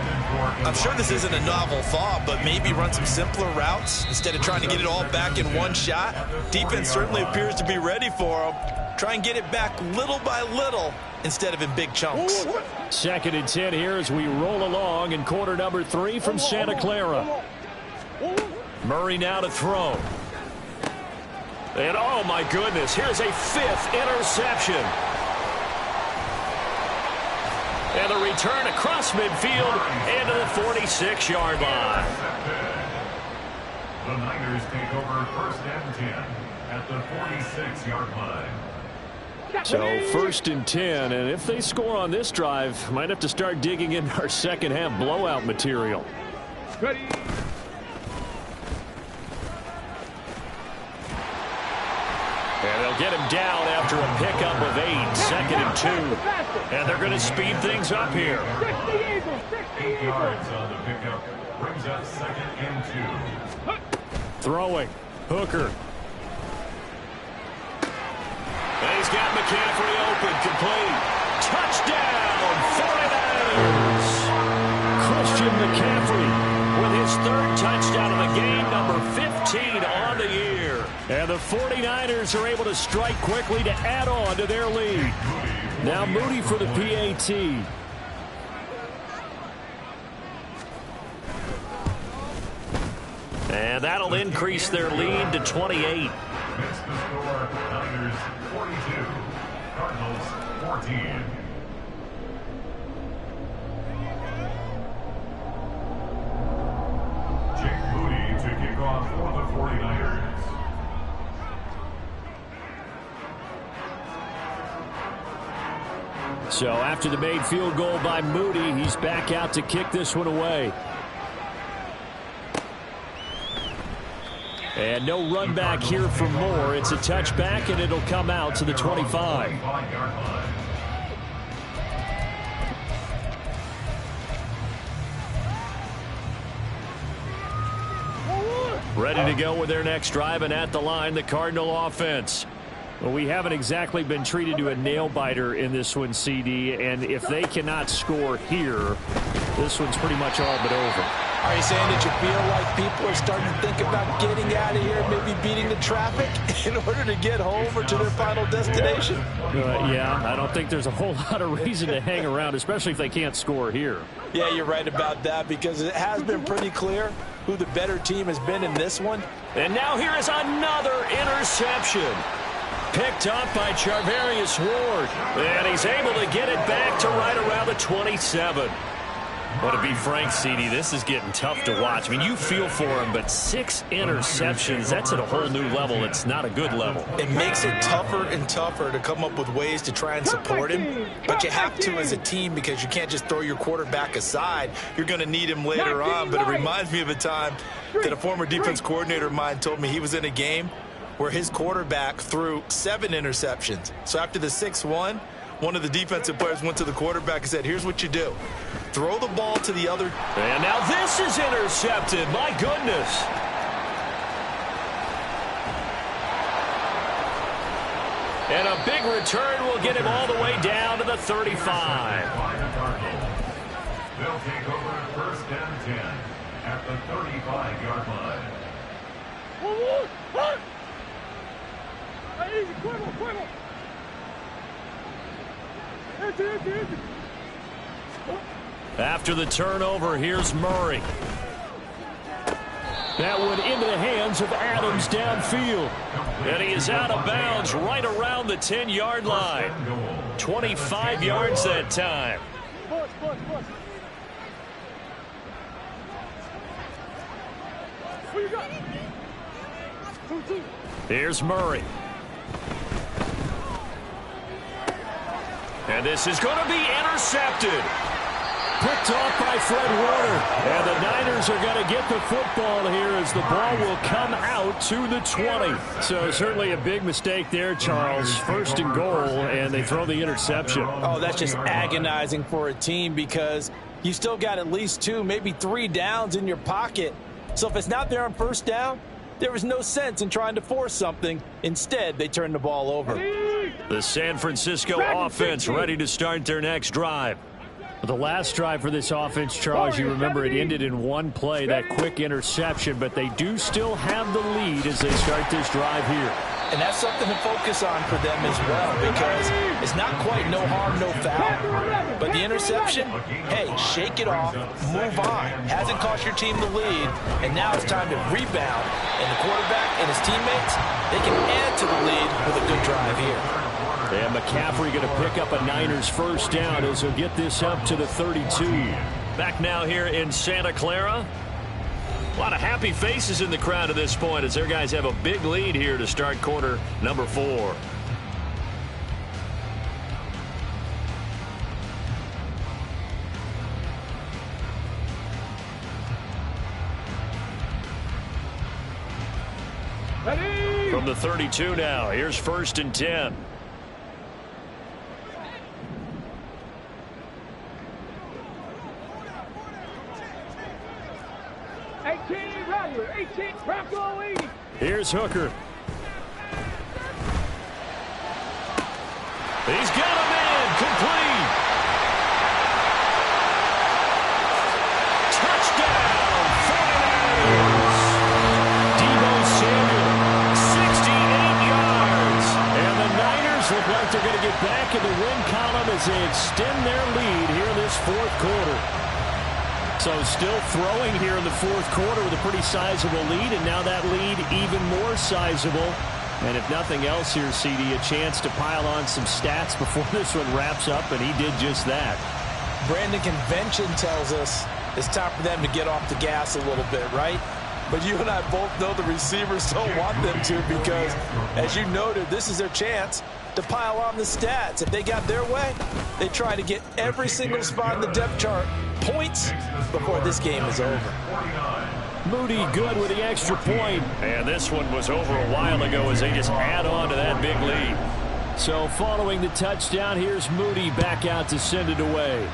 I'm sure this isn't a novel thought, but maybe run some simpler routes instead of trying to get it all back in one shot. Defense certainly appears to be ready for him. Try and get it back little by little instead of in big chunks. 2nd and 10 here as we roll along in quarter number 3 from Santa Clara. Murray now to throw. And oh my goodness, here's a 5th interception. And a return across midfield into the 46-yard line. The Niners take over 1st and 10 at the 46-yard line. So 1st and 10, and if they score on this drive, might have to start digging in our second half blowout material. Ready. And they'll get him down after a pickup of 8, 2nd and 2. And they're going to speed things up here. 8 yards on the pickup brings up 2nd and 2. Throwing. Hooker. And he's got McCaffrey open. Complete. Touchdown, 49ers. Christian McCaffrey with his 3rd touchdown of the game, number 15 on the year. And the 49ers are able to strike quickly to add on to their lead. Now Moody for the PAT. And that'll increase their lead to 28. Makes the score Niners 42, Cardinals 14. Jake Moody to kick off for the 49ers. So after the made field goal by Moody, he's back out to kick this one away. And no run back here for Moore. It's a touchback, and it'll come out to the 25. Ready to go with their next drive, and at the line, the Cardinal offense. Well, we haven't exactly been treated to a nail-biter in this one, CD, and if they cannot score here, this one's pretty much all but over. Are you saying that you feel like people are starting to think about getting out of here, maybe beating the traffic in order to get home or to their final destination? Yeah, I don't think there's a whole lot of reason to hang around, especially if they can't score here. Yeah, you're right about that, because it has been pretty clear who the better team has been in this one. And now here is another interception. Picked up by Charvarius Ward. And he's able to get it back to right around the 27. But to be frank, CD, this is getting tough to watch. I mean, you feel for him, but 6 interceptions, that's at a whole new level. It's not a good level. It makes it tougher and tougher to come up with ways to try and support him. But you have to as a team, because you can't just throw your quarterback aside. You're going to need him later on. But it reminds me of a time that a former defense coordinator of mine told me he was in a game where his quarterback threw 7 interceptions. So after the 6th one of the defensive players went to the quarterback and said, here's what you do. Throw the ball to the other. And now this is intercepted. My goodness. And a big return will get him all the way down to the 35. They'll take over at 1st and 10 at the 35-yard line. Easy, quiver. After the turnover, here's Murray. That one into the hands of Adams downfield. And he is out of bounds right around the 10-yard line. 25 yards that time. Here's Murray. And this is going to be intercepted. Picked off by Fred Warner. And the Niners are going to get the football here as the ball will come out to the 20. So certainly a big mistake there, Charles. 1st and goal, and they throw the interception. Oh, that's just agonizing for a team, because you still got at least 2, maybe 3 downs in your pocket. So if it's not there on 1st down, there was no sense in trying to force something. Instead, they turned the ball over. The San Francisco offense ready to start their next drive. The last drive for this offense, Charles, you remember it ended in one play, that quick interception, but they do still have the lead as they start this drive here. And that's something to focus on for them as well, because it's not quite no harm, no foul. But the interception, hey, shake it off, move on. Hasn't cost your team the lead, and now it's time to rebound. And the quarterback and his teammates, they can add to the lead with a good drive here. And McCaffrey going to pick up a Niners 1st down as he'll get this up to the 32. Back now here in Santa Clara. A lot of happy faces in the crowd at this point as their guys have a big lead here to start quarter number 4. From the 32 now, here's 1st and 10. Here's Hooker. He's got a man complete. Touchdown, 49ers. Deebo Samuel, 68 yards. And the Niners look like they're going to get back in the win column as they extend their lead here this 4th quarter. So still throwing here in the 4th quarter with a pretty sizable lead, and now that lead even more sizable. And if nothing else here, CD, a chance to pile on some stats before this one wraps up, and he did just that. Brandon, convention tells us it's time for them to get off the gas a little bit, right? But you and I both know the receivers don't want them to, because, as you noted, this is their chance to pile on the stats. If they got their way, they try to get every single spot in the depth chart points before this game is over. Moody good with the extra point. And this one was over a while ago as they just add on to that big lead. So following the touchdown, here's Moody back out to send it away.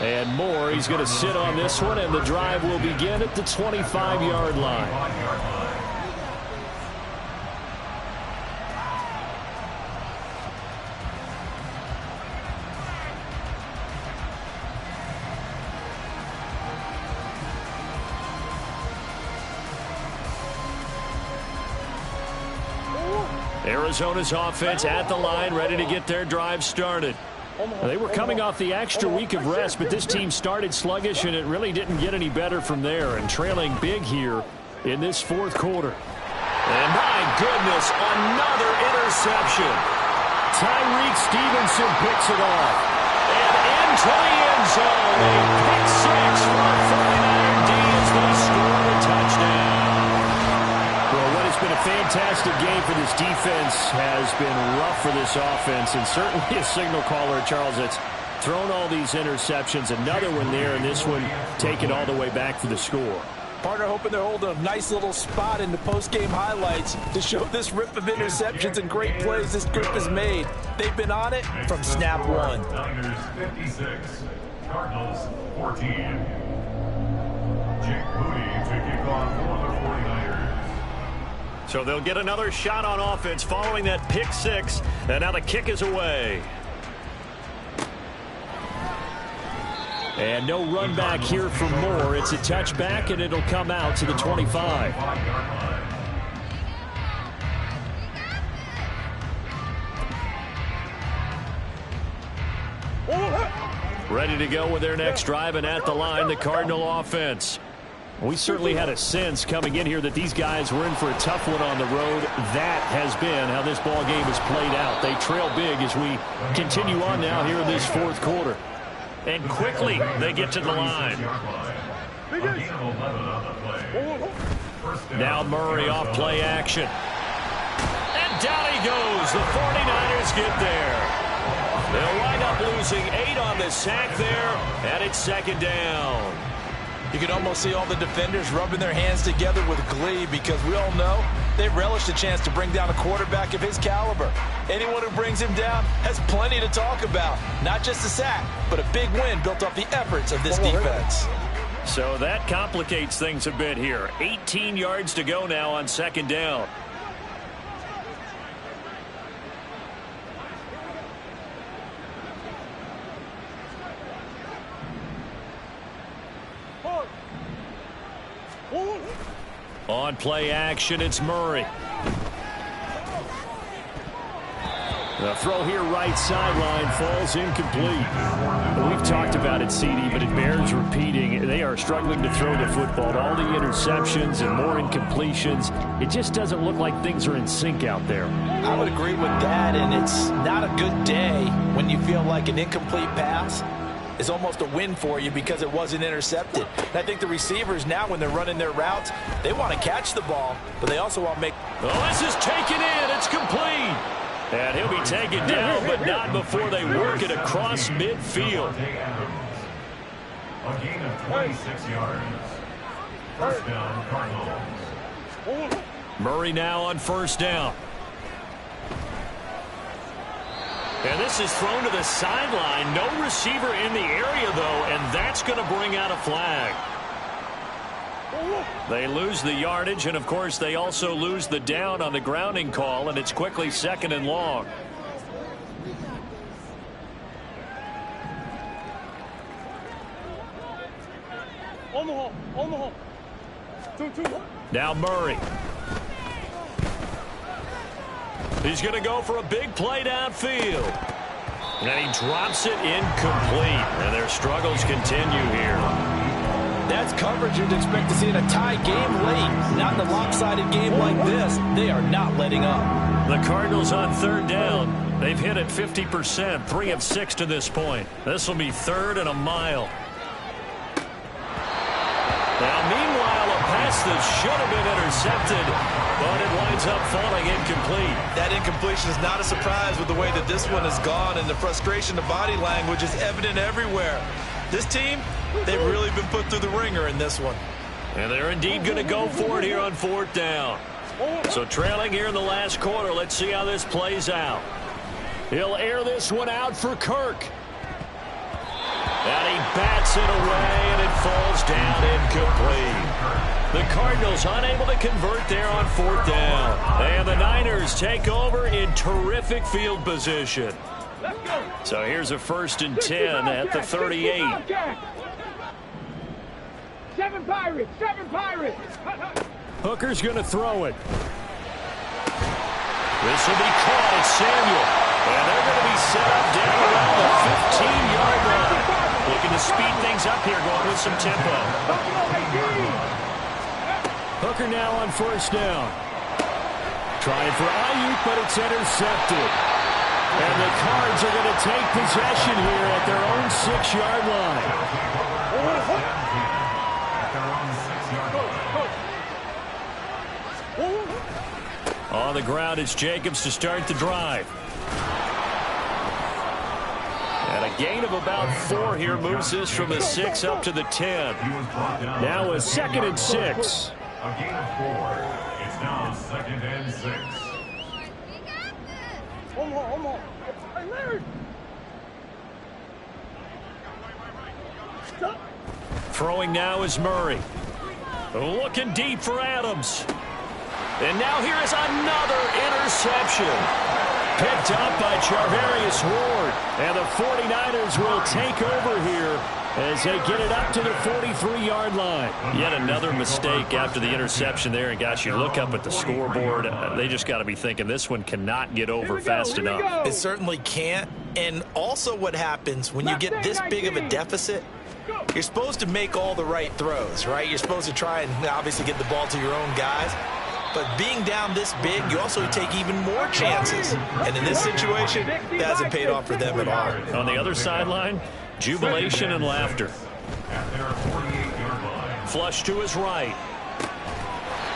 And Moore, he's going to sit on this one, and the drive will begin at the 25-yard line. Arizona's offense at the line, ready to get their drive started. They were coming off the extra week of rest, but this team started sluggish, and it really didn't get any better from there, and trailing big here in this fourth quarter. And my goodness, another interception. Tyreek Stevenson picks it off. And into the end zone, a pick six for a 49er D as they score the touchdown. Well, what has been a fantastic game for this defense has been rough for this offense, and certainly a signal caller, Charles, that's thrown all these interceptions. Another one there, and this one taken all the way back for the score. Partner hoping they're holding a nice little spot in the post-game highlights to show this rip of interceptions and great plays this group has made. They've been on it from snap one. Niners 56, Cardinals 14. Jake Moody to kick off for the 49ers. So they'll get another shot on offense following that pick six, and now the kick is away. And no run back here for Moore. It's a touchback, and it'll come out to the 25. Ready to go with their next drive, and at the line, the Cardinal offense. We certainly had a sense coming in here that these guys were in for a tough one on the road. That has been how this ball game has played out. They trail big as we continue on now here in this fourth quarter. And quickly, they get to the line. Now Murray off play action. And down he goes. The 49ers get there. They'll wind up losing 8 on the sack there, and it's second down. You can almost see all the defenders rubbing their hands together with glee because we all know they've relished a chance to bring down a quarterback of his caliber. Anyone who brings him down has plenty to talk about. Not just a sack, but a big win built off the efforts of this defense. So that complicates things a bit here. 18 yards to go now on second down. On play action, it's Murray. The throw here right sideline falls incomplete. We've talked about it, CD, but it bears repeating. They are struggling to throw the football. All the interceptions and more incompletions. It just doesn't look like things are in sync out there. I would agree with that, and it's not a good day when you feel like an incomplete pass is almost a win for you because it wasn't intercepted. And I think the receivers now, when they're running their routes, they want to catch the ball, but they also want to make... Oh, this is taken in. It's complete. And he'll be taken down, but not before they work it across midfield. A gain of 26 yards. First down, Cardinals. Murray now on first down. And this is thrown to the sideline. No receiver in the area, though, and that's going to bring out a flag. They lose the yardage, and, of course, they also lose the down on the grounding call, and it's quickly second and long. Now Murray. He's going to go for a big play downfield. And he drops it incomplete. And their struggles continue here. That's coverage you'd expect to see in a tie game late. Not in a lopsided game like this. They are not letting up. The Cardinals on third down. They've hit it 50%, 3 of 6 to this point. This will be third and a mile. Now, meanwhile, a pass that should have been intercepted, but it winds up falling incomplete. That incompletion is not a surprise with the way that this one has gone, and the frustration, the body language is evident everywhere. This team, they've really been put through the ringer in this one. And they're indeed going to go for it here on fourth down. So trailing here in the last quarter, let's see how this plays out. He'll air this one out for Kirk. And he bats Hits it away, and it falls down incomplete. The Cardinals unable to convert there on 4th down. And the Niners take over in terrific field position. So here's a 1st and 10 at the 38. 7 Pirates, 7 Pirates. Hooker's going to throw it. This will be caught at Samuel. And they're going to be set up down around the 15-yard line. Looking to speed things up here, going with some tempo. Hooker now on 1st down. Trying for Ayuk, but it's intercepted. And the Cards are going to take possession here at their own 6-yard line. On the ground, it's Jacobs to start the drive. And a gain of about 4 here moves this from the 6 up to the 10. Now a 2nd and 6. A gain of 4. It's now 2nd and 6. Throwing now is Murray. Looking deep for Adams. And now here is another interception. Picked up by Charvarius Ward. And the 49ers will take over here as they get it up to the 43-yard line. Yet another mistake after the interception there. And, gosh, you look up at the scoreboard. They just got to be thinking this one cannot get over fast enough. It certainly can't. And also what happens when you get this big of a deficit, you're supposed to make all the right throws, right? You're supposed to try and obviously get the ball to your own guys. But being down this big, you also take even more chances. And in this situation, that hasn't paid off for them at all. On the other sideline, jubilation and laughter. Flush to his right.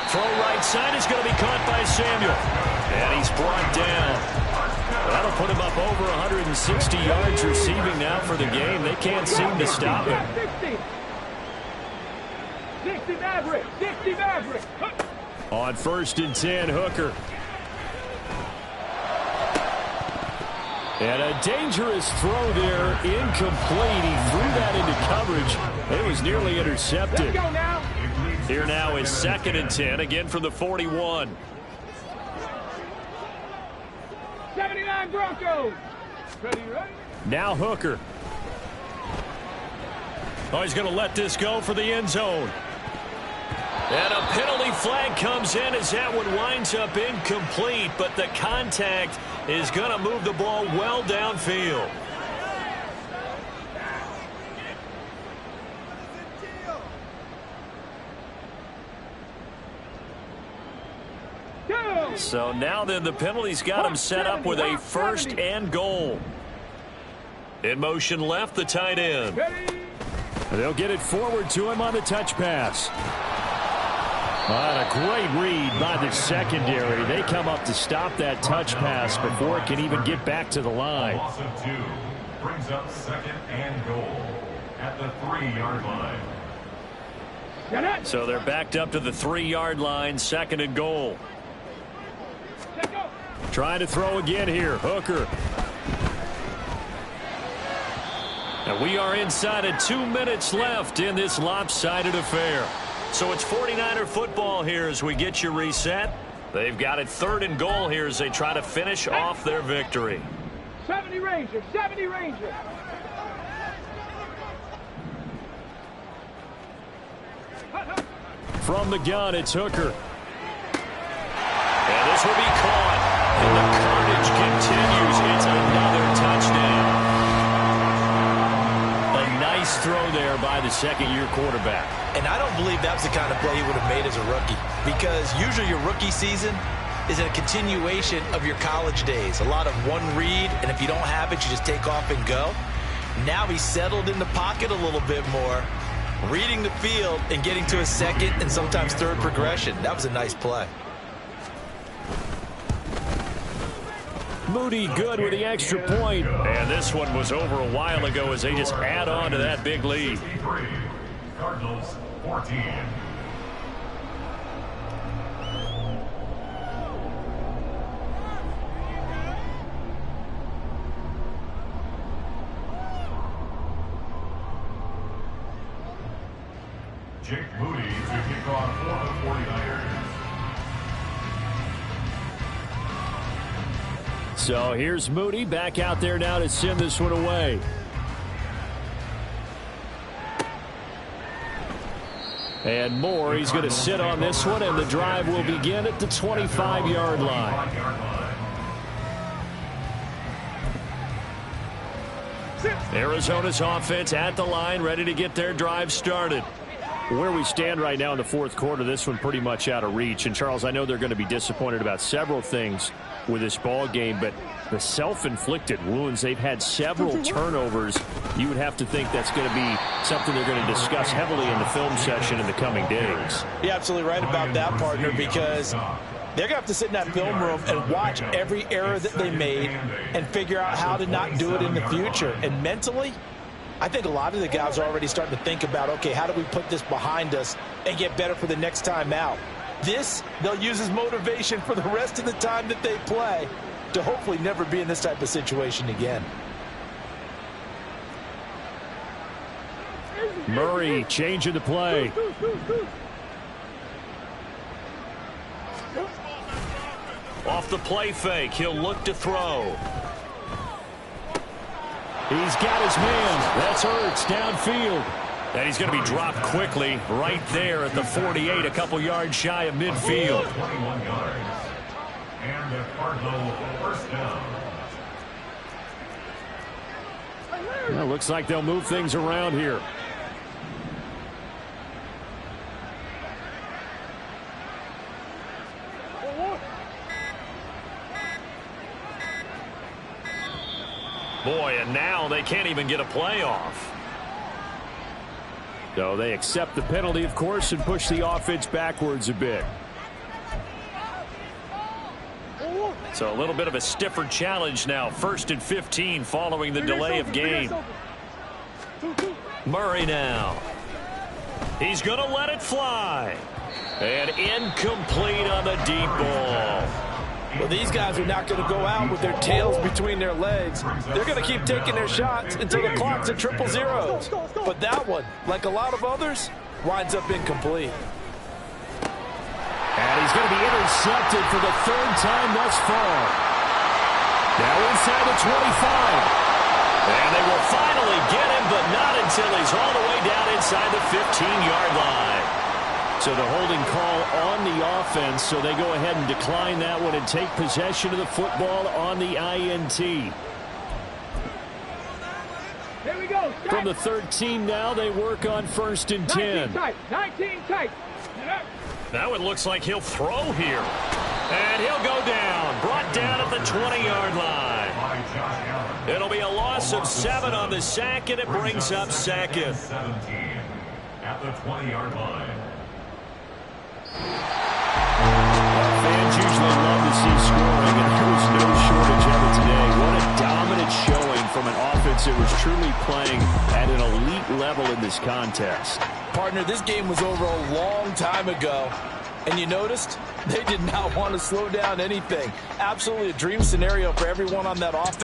Throw right side is going to be caught by Samuel. And he's brought down. That'll put him up over 160 yards receiving now for the game. They can't seem to stop him. 60 Maverick, 60 Maverick. On 1st and 10, Hooker. And a dangerous throw there, incomplete. He threw that into coverage. It was nearly intercepted. Let's go now. Here now is 2nd and 10, again from the 41. 79 Broncos. Ready, ready? Now Hooker. Oh, he's going to let this go for the end zone. And a penalty flag comes in as that one winds up incomplete, but the contact is going to move the ball well downfield. So now then the penalty's got him set up with a 1st and goal. In motion left, the tight end. They'll get it forward to him on the touch pass. And a great read by the secondary. They come up to stop that touch pass before it can even get back to the line. Loss of 2 brings up 2nd and goal at the 3-yard line. So they're backed up to the 3-yard line, 2nd and goal. Trying to throw again here, Hooker. And we are inside of 2 minutes left in this lopsided affair. So it's 49er football here as we get you reset. They've got it 3rd and goal here as they try to finish off their victory. 70 Rangers, 70 Rangers. From the gun, it's Hooker. And this will be caught. And the carnage continues. It's another touchdown. A nice throw there by the 2nd-year quarterback. And I don't believe that was the kind of play he would have made as a rookie, because usually your rookie season is a continuation of your college days. A lot of one read, and if you don't have it, you just take off and go. Now he's settled in the pocket a little bit more, reading the field and getting to a 2nd and sometimes 3rd progression. That was a nice play. Moody good with the extra point. And this one was over a while ago as they just add on to that big lead. Cardinals 14. Jake Moody to kick off for the 49ers. So here's Moody back out there now to send this one away. And Moore, he's going to sit on this one, and the drive will begin at the 25-yard line. Arizona's offense at the line, ready to get their drive started. Where we stand right now in the fourth quarter, this one pretty much out of reach. And, Charles, I know they're going to be disappointed about several things with this ball game, but the self-inflicted wounds, they've had several turnovers. You would have to think that's going to be something they're going to discuss heavily in the film session in the coming days. You're absolutely right about that, partner, because they're going to have to sit in that film room and watch every error that they made and figure out how to not do it in the future. And mentally, I think a lot of the guys are already starting to think about, okay, how do we put this behind us and get better for the next time out? This, they'll use as motivation for the rest of the time that they play to hopefully never be in this type of situation again. Murray changing the play. Off the play fake, he'll look to throw. He's got his man. That's Hurts downfield. And he's going to be dropped quickly right there at the 48, a couple yards shy of midfield. 21 yards. And the Cardinal first down. Well, looks like they'll move things around here. Boy, and now they can't even get a playoff. So they accept the penalty, of course, and push the offense backwards a bit. So a little bit of a stiffer challenge now. 1st and 15 following the delay of game. Murray now. He's going to let it fly. And incomplete on the deep ball. Well, these guys are not going to go out with their tails between their legs. They're going to keep taking their shots until the clock's at 000. But that one, like a lot of others, winds up incomplete. And he's going to be intercepted for the 3rd time thus far. Now inside the 25. And they will finally get him, but not until he's all the way down inside the 15-yard line. So the holding call on the offense, so they go ahead and decline that one and take possession of the football on the INT. Here we go. From the 13 now, they work on 1st and 10. 19 tight. Now it looks like he'll throw here. And he'll go down. Brought down at the 20-yard line. It'll be a loss of 7 on the sack, and it brings up 2nd. 17 at the 20-yard line. Fans usually love to see scoring, and there was no shortage of it today. What a dominant showing from an offense that was truly playing at an elite level in this contest. Partner, this game was over a long time ago. And you noticed they did not want to slow down anything. Absolutely a dream scenario for everyone on that offense.